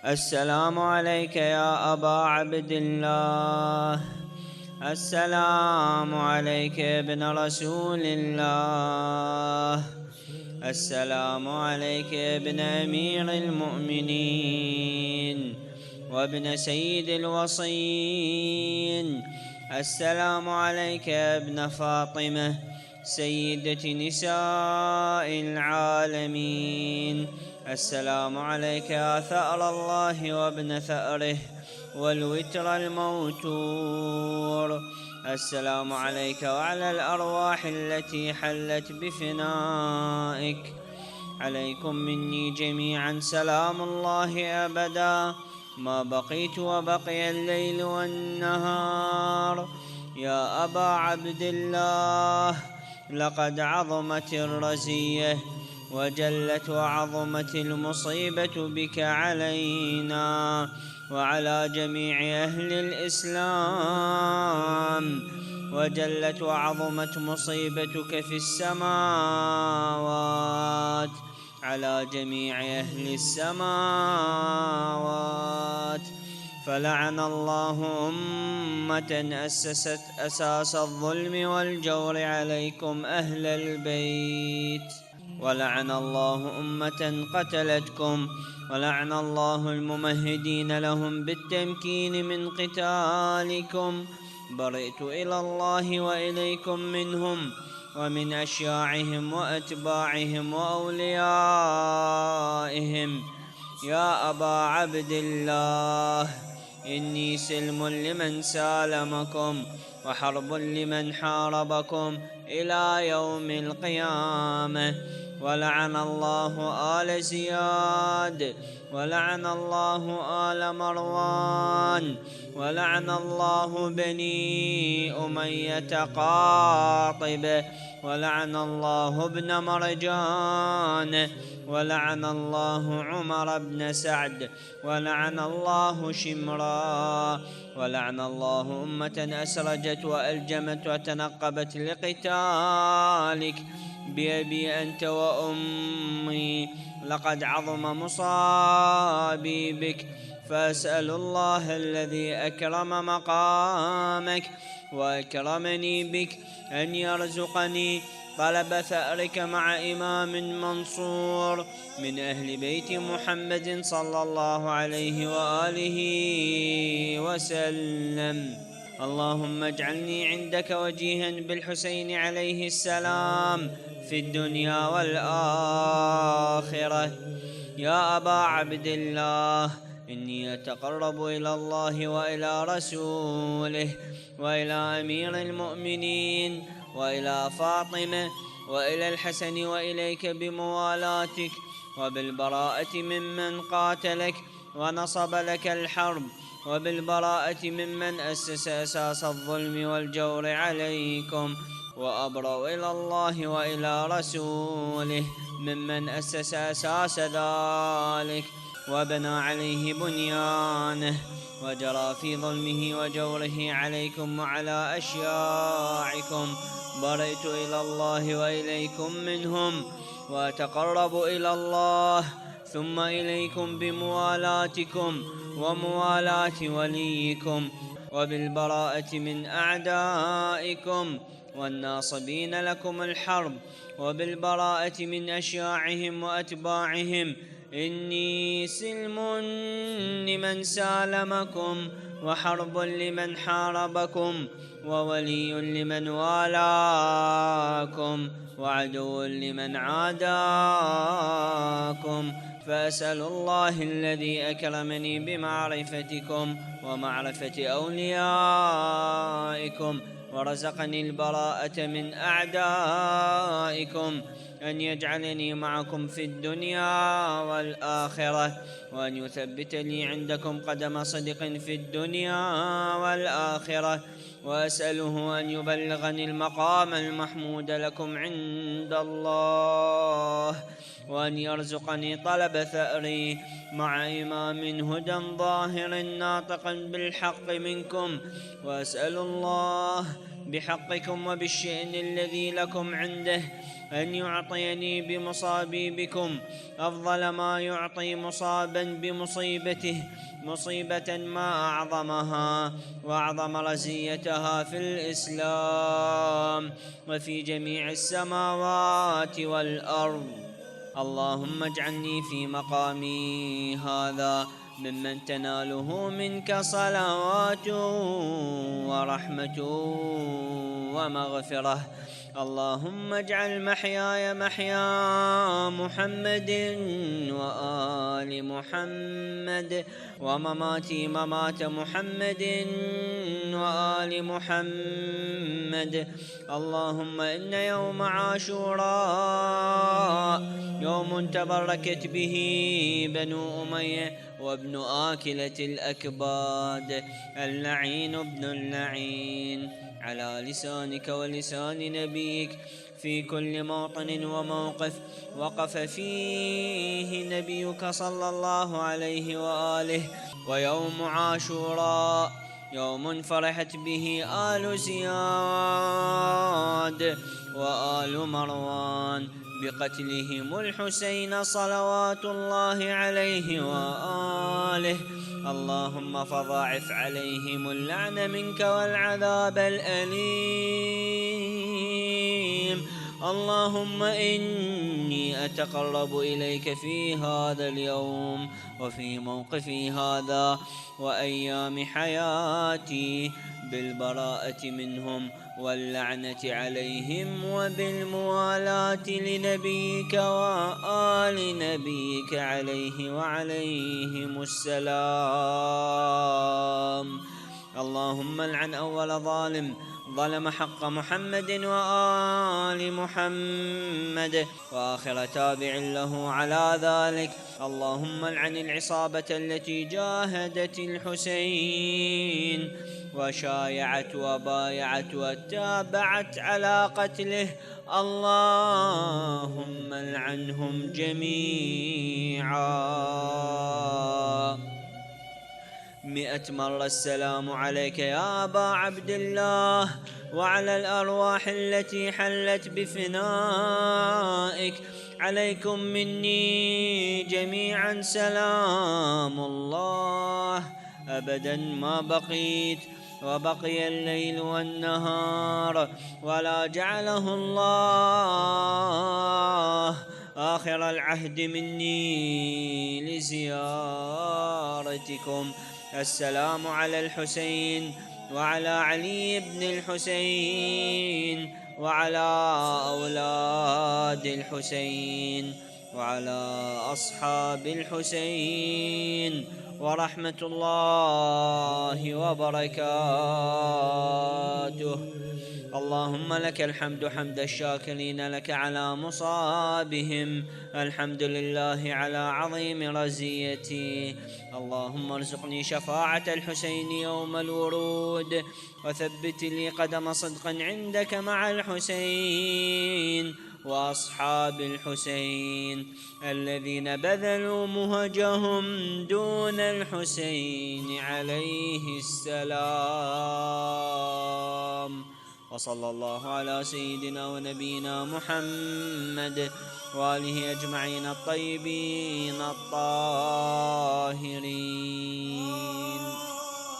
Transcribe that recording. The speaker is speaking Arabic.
السلام عليك يا أبا عبد الله. السلام عليك يا ابن رسول الله. السلام عليك يا ابن أمير المؤمنين وابن سيد الوصيين. السلام عليك يا ابن فاطمة سيدة نساء العالمين. السلام عليك يا ثأر الله وابن ثأره والوتر الموتور. السلام عليك وعلى الأرواح التي حلت بفنائك. عليكم مني جميعا سلام الله أبدا ما بقيت وبقي الليل والنهار. يا أبا عبد الله، لقد عظمت الرزية وجلت وعظمت المصيبة بك علينا وعلى جميع أهل الإسلام، وجلت وعظمت مصيبتك في السماوات على جميع أهل السماوات. فلعن الله أمة أسست أساس الظلم والجور عليكم أهل البيت، ولعن الله أمة قتلتكم، ولعن الله الممهدين لهم بالتمكين من قتالكم. برئت إلى الله وإليكم منهم ومن أشياعهم وأتباعهم وأوليائهم. يا أبا عبد الله، إني سلم لمن سالمكم وحرب لمن حاربكم إلى يوم القيامة. ولعن الله آل زياد، ولعن الله آل مروان، ولعن الله بني أمية قاطبة، ولعن الله ابن مرجان، ولعن الله عمر بن سعد، ولعن الله شمرا، ولعن الله أمة أسرجت وألجمت وتنقبت لقتالك. بأبي أنت وأمي لقد عظم مصابي بك، فأسأل الله الذي أكرم مقامك وأكرمني بك أن يرزقني طلب ثأرك مع إمام منصور من أهل بيت محمد صلى الله عليه وآله وسلم. اللهم اجعلني عندك وجيها بالحسين عليه السلام في الدنيا والآخرة. يا أبا عبد الله، إني أتقرب إلى الله وإلى رسوله وإلى أمير المؤمنين وإلى فاطمة وإلى الحسن وإليك بموالاتك وبالبراءة ممن قاتلك ونصب لك الحرب، وبالبراءة ممن أسس أساس الظلم والجور عليكم، وأبرأ إلى الله وإلى رسوله ممن أسس أساس ذلك وبنى عليه بنيانه وجرى في ظلمه وجوره عليكم وعلى أشياعكم. برئت إلى الله وإليكم منهم، وأتقرب إلى الله ثم إليكم بموالاتكم وموالاة وليكم، وبالبراءة من أعدائكم والناصبين لكم الحرب، وبالبراءة من أشياعهم وأتباعهم. إني سلم لمن سالمكم وحرب لمن حاربكم وولي لمن والاكم وعدو لمن عاداكم. فأسأل الله الذي أكرمني بمعرفتكم ومعرفة أوليائكم ورزقني البراءة من أعدائكم أن يجعلني معكم في الدنيا والآخرة، وأن يثبت لي عندكم قدم صدق في الدنيا والآخرة. وأسأله أن يبلغني المقام المحمود لكم عند الله، وأن يرزقني طلب ثأري مع إمام هدى ظاهر ناطق بالحق منكم. وأسأل الله بحقكم وبالشأن الذي لكم عنده أن يعطيني بمصابي بكم أفضل ما يعطي مصابا بمصيبته، مصيبة ما أعظمها وأعظم رزيتها في الإسلام وفي جميع السماوات والأرض. اللهم اجعلني في مقامي هذا ممن تناله منك صلوات ورحمة ومغفرة. اللهم اجعل محياي محيا محمد وآل محمد، ومماتي ممات محمد وآل محمد. اللهم إن يوم عاشوراء يوم تبركت به بنو أمية وابن آكلة الأكباد اللعين ابن اللعين على لسانك ولسان نبيك في كل موطن وموقف وقف فيه نبيك صلى الله عليه وآله. ويوم عاشوراء يوم فرحت به آل زياد وآل مروان بقتلهم الحسين صلوات الله عليه وآله. اللهم فضاعف عليهم اللعن منك والعذاب الأليم. اللهم إني أتقرب إليك في هذا اليوم وفي موقفي هذا وأيام حياتي بالبراءة منهم واللعنة عليهم وبالموالاة لنبيك وآل نبيك عليه وعليهم السلام. اللهم لعن أول ظالم ظلم حق محمد وآل محمد وآخر تابع له على ذلك. اللهم لعن العصابة التي جاهدت الحسين وشايعت وبايعت وتابعت على قتله. اللهم لعنهم جميعا 100 مرة. السلام عليك يا أبا عبد الله وعلى الأرواح التي حلت بفنائك. عليكم مني جميعا سلام الله أبدا ما بقيت وبقي الليل والنهار، ولا جعله الله آخر العهد مني لزيارتكم. السلام على الحسين وعلى علي بن الحسين وعلى أولاد الحسين وعلى أصحاب الحسين ورحمة الله وبركاته. اللهم لك الحمد حمد الشاكرين لك على مصابهم، الحمد لله على عظيم رزيتي. اللهم ارزقني شفاعة الحسين يوم الورود، وثبت لي قدم صدق عندك مع الحسين وأصحاب الحسين الذين بذلوا مهجهم دون الحسين عليه السلام. وصلى الله على سيدنا ونبينا محمد وآله أجمعين الطيبين الطاهرين.